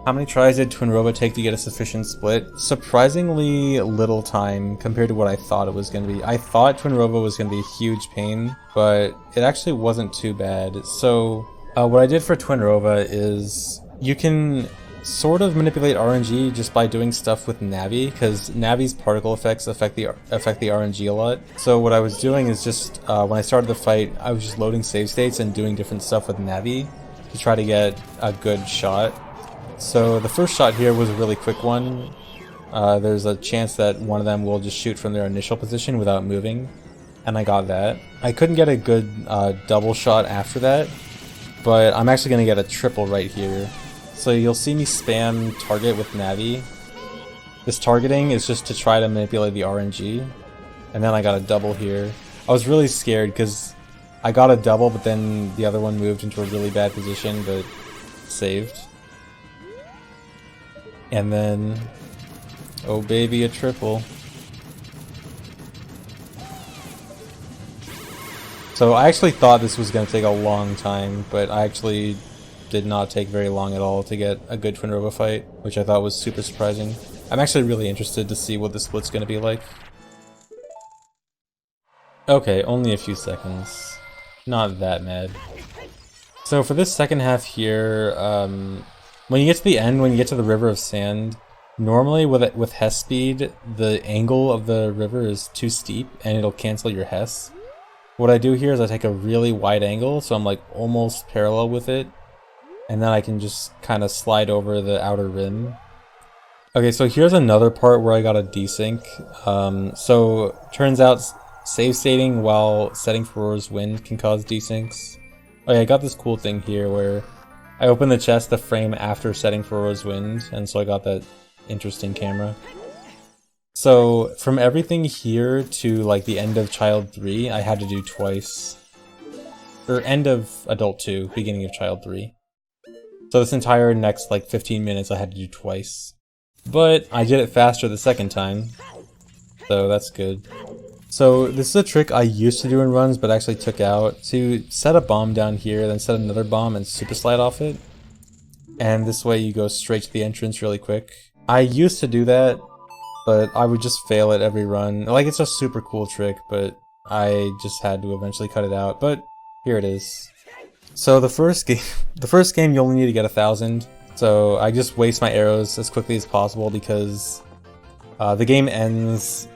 How many tries did Twin Rova take to get a sufficient split? Surprisingly little time compared to what I thought it was going to be. I thought Twin Rova was going to be a huge pain, but it actually wasn't too bad. So what I did for Twin Rova is you can sort of manipulate RNG just by doing stuff with Navi, because Navi's particle effects affect the RNG a lot. So what I was doing is just, when I started the fight, I was just loading save states and doing different stuff with Navi to try to get a good shot. So the first shot here was a really quick one. There's a chance that one of them will just shoot from their initial position without moving, and I got that. I couldn't get a good double shot after that, but I'm actually going to get a triple right here. So you'll see me spam target with Navi. This targeting is just to try to manipulate the RNG, and then I got a double here. I was really scared because I got a double, but then the other one moved into a really bad position, but saved. And then, oh baby, a triple. So I actually thought this was going to take a long time, but I actually did not take very long at all to get a good Twin Rova fight, which I thought was super surprising. I'm actually really interested to see what the split's going to be like. Okay, only a few seconds. Not that mad. So for this second half here, when you get to the end, when you get to the River of Sand, normally with Hess speed, the angle of the river is too steep and it'll cancel your Hess. What I do here is I take a really wide angle, so I'm like almost parallel with it, and then I can just kind of slide over the outer rim. Okay, so here's another part where I got a desync. So turns out save stating while setting for Roar's Wind can cause desyncs. Oh yeah, I got this cool thing here where I opened the chest the frame after setting for Roar's Wind, and so I got that interesting camera. So from everything here to like the end of Child 3, I had to do twice. Or end of Adult 2, beginning of Child 3. So this entire next like 15 minutes I had to do twice. But I did it faster the second time, so that's good. So this is a trick I used to do in runs but actually took out. To set a bomb down here, then set another bomb and super slide off it. And this way you go straight to the entrance really quick. I used to do that, but I would just fail it every run. Like, it's a super cool trick, but I just had to eventually cut it out. But here it is. So the first game you only need to get 1,000. So I just waste my arrows as quickly as possible because the game ends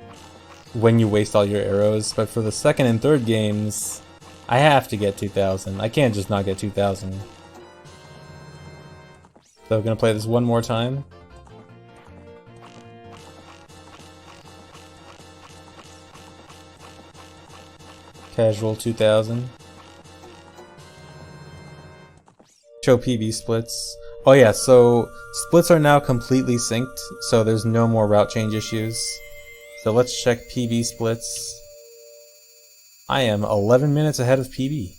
when you waste all your arrows. But for the second and third games, I have to get 2,000. I can't just not get 2,000. So I'm gonna play this one more time. Casual 2,000. Show PB splits. Oh yeah, so splits are now completely synced, so there's no more route change issues. So let's check PB splits. I am 11 minutes ahead of PB.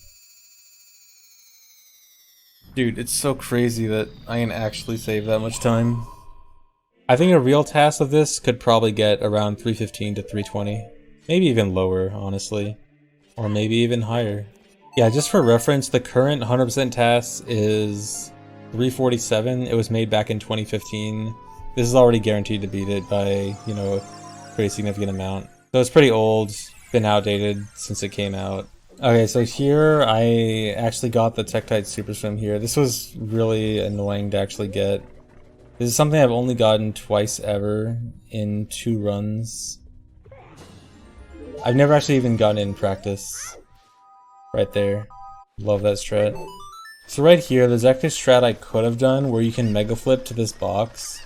Dude, it's so crazy that I can actually save that much time. I think a real TAS of this could probably get around 315 to 320. Maybe even lower, honestly. Or maybe even higher. Yeah, just for reference, the current 100% TAS is 347. It was made back in 2015. This is already guaranteed to beat it by, you know, a pretty significant amount. So it's pretty old, been outdated since it came out. Okay, so here I actually got the Tektite Super Swim here. This was really annoying to actually get. This is something I've only gotten twice ever in 2 runs. I've never actually even gotten it in practice. Right there. Love that strat. So right here, there's actually a strat I could have done where you can Mega Flip to this box.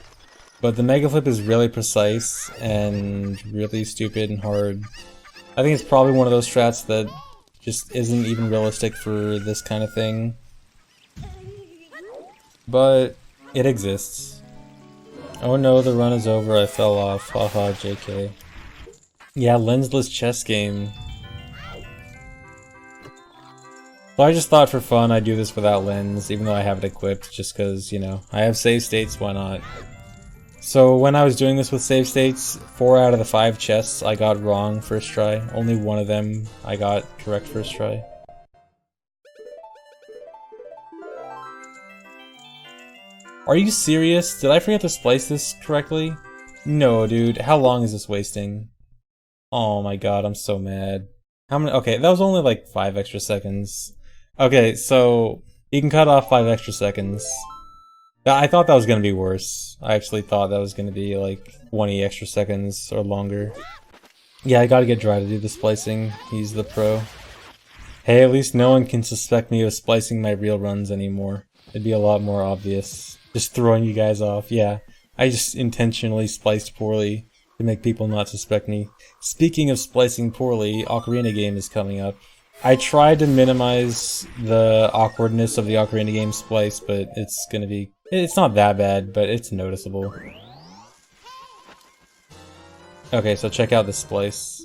But the Mega Flip is really precise and really stupid and hard. I think it's probably one of those strats that just isn't even realistic for this kind of thing. But it exists. Oh no, the run is over, I fell off. Haha, JK. Yeah, lensless chess game. So I just thought for fun I'd do this without lens, even though I have it equipped, just because, you know, I have save states, why not? So when I was doing this with save states, 4 out of the 5 chests I got wrong first try. Only one of them I got correct first try. Are you serious? Did I forget to splice this correctly? No, dude. How long is this wasting? Oh my god, I'm so mad. How many? Okay, that was only like 5 extra seconds. Okay, so you can cut off 5 extra seconds. I thought that was gonna be worse. I actually thought that was gonna be like 20 extra seconds or longer. Yeah, I gotta get Dry to do the splicing. He's the pro. Hey, at least no one can suspect me of splicing my real runs anymore. It'd be a lot more obvious. Just throwing you guys off. Yeah, I just intentionally spliced poorly to make people not suspect me. Speaking of splicing poorly, Ocarina Game is coming up. I tried to minimize the awkwardness of the Ocarina Game splice, but it's not that bad, but it's noticeable. Okay, so check out the splice.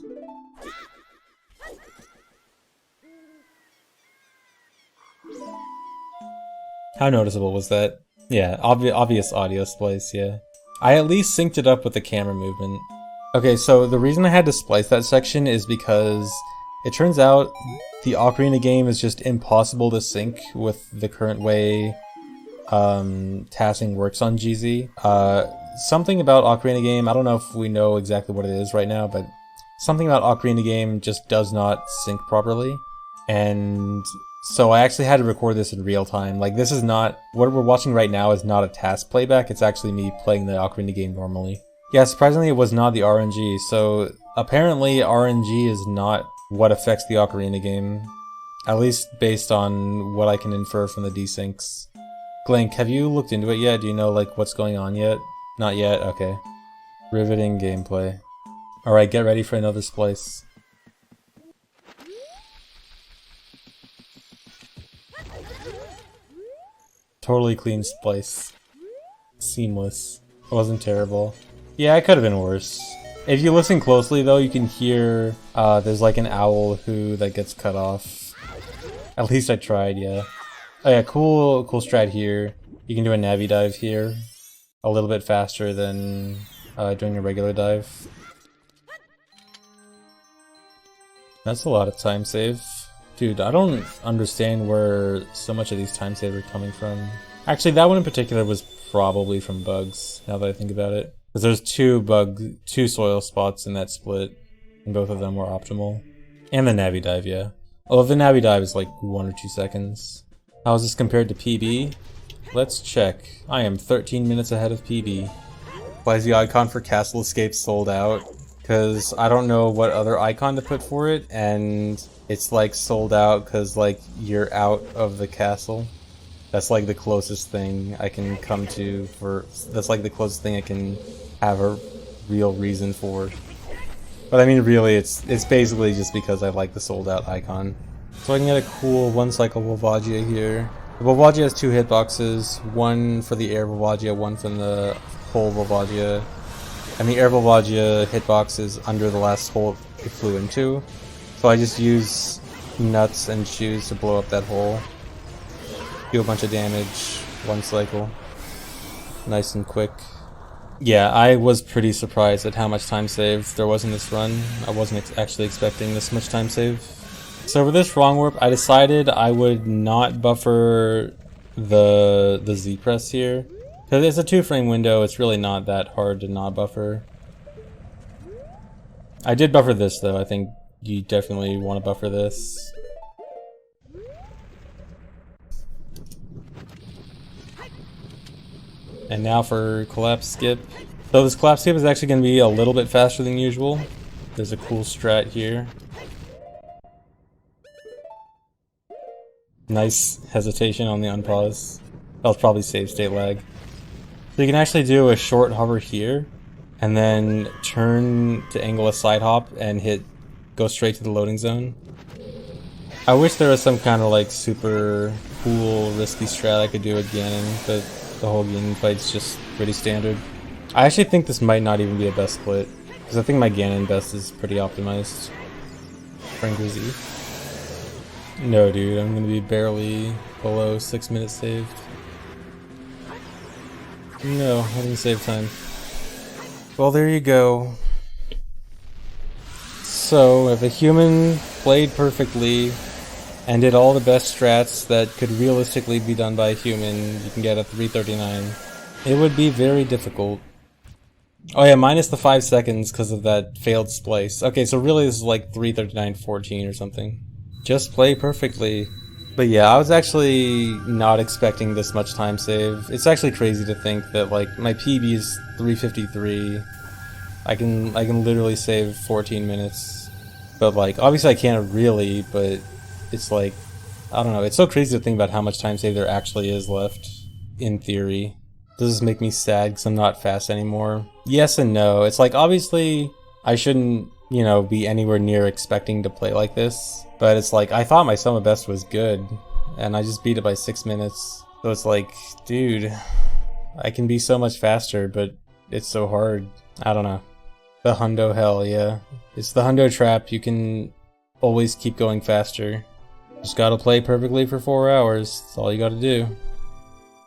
How noticeable was that? Yeah, obvious audio splice, yeah. I at least synced it up with the camera movement. Okay, so the reason I had to splice that section is because it turns out the Ocarina Game is just impossible to sync with the current way TASing works on GZ. Something about Ocarina Game, I don't know if we know exactly what it is right now, but something about Ocarina Game just does not sync properly. And so I actually had to record this in real time. Like, this is not, what we're watching right now is not a TAS playback, it's actually me playing the Ocarina Game normally. Yeah, surprisingly it was not the RNG, so apparently RNG is not what affects the Ocarina Game. At least based on what I can infer from the desyncs. Glink, have you looked into it yet? Do you know, like, what's going on yet? Not yet? Okay. Riveting gameplay. Alright, get ready for another splice. Totally clean splice. Seamless. It wasn't terrible. Yeah, it could have been worse. If you listen closely though, you can hear there's like an owl who that gets cut off. At least I tried, yeah. Oh yeah, cool strat here. You can do a Navi dive here. A little bit faster than doing a regular dive. That's a lot of time save. Dude, I don't understand where so much of these time saves are coming from. Actually, that one in particular was probably from bugs, now that I think about it. Because there's two soil spots in that split, and both of them were optimal. And the Navi dive, yeah. Although the Navi dive is like 1 or 2 seconds. How is this compared to PB? Let's check. I am 13 minutes ahead of PB. Why is the icon for Castle Escape sold out? Because I don't know what other icon to put for it, and it's like sold out because like you're out of the castle. That's like the closest thing I can come to for, that's like the closest thing I can have a real reason for. But I mean really it's basically just because I like the sold out icon. So I can get a cool 1-cycle Volvagia here. The Volvagia has 2 hitboxes, one for the air Volvagia, one from the pole Volvagia. And the air Volvagia hitbox is under the last hole it flew into. So I just use nuts and shoes to blow up that hole. Do a bunch of damage, 1 cycle. Nice and quick. Yeah, I was pretty surprised at how much time save there was in this run. I wasn't actually expecting this much time save. So for this wrong warp, I decided I would not buffer the Z press here. Because it's a 2-frame window, it's really not that hard to not buffer. I did buffer this though, I think you definitely want to buffer this. And now for collapse skip. So this collapse skip is actually going to be a little bit faster than usual. There's a cool strat here. Nice hesitation on the unpause. That was probably save state lag. So you can actually do a short hover here, and then turn to angle a side hop and go straight to the loading zone. I wish there was some kind of like super cool risky strat I could do with Ganon, but the whole Ganon fight's just pretty standard. I actually think this might not even be a best split, because I think my Ganon best is pretty optimized. Fringrizzy. No dude, I'm gonna be barely below 6 minutes saved. No, I didn't save time. Well, there you go. So, if a human played perfectly and did all the best strats that could realistically be done by a human, you can get a 339. It would be very difficult. Oh yeah, minus the 5 seconds because of that failed splice. Okay, so really this is like 3:39:14 or something. Just play perfectly. But yeah, I was actually not expecting this much time save. It's actually crazy to think that like my PB is 3:53. I can literally save 14 minutes. But like obviously I can't really, but it's like I don't know, it's so crazy to think about how much time save there actually is left in theory. Does this make me sad because I'm not fast anymore? Yes and no. It's like obviously I shouldn't, you know, be anywhere near expecting to play like this. But it's like, I thought my sum of best was good, and I just beat it by 6 minutes. So it's like, dude, I can be so much faster, but it's so hard. I don't know. The hundo hell, yeah. It's the hundo trap. You can always keep going faster. Just gotta play perfectly for 4 hours. That's all you gotta do.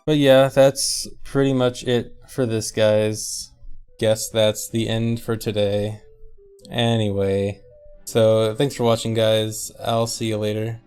But yeah, that's pretty much it for this, guys. Guess that's the end for today. Anyway, so thanks for watching, guys. I'll see you later.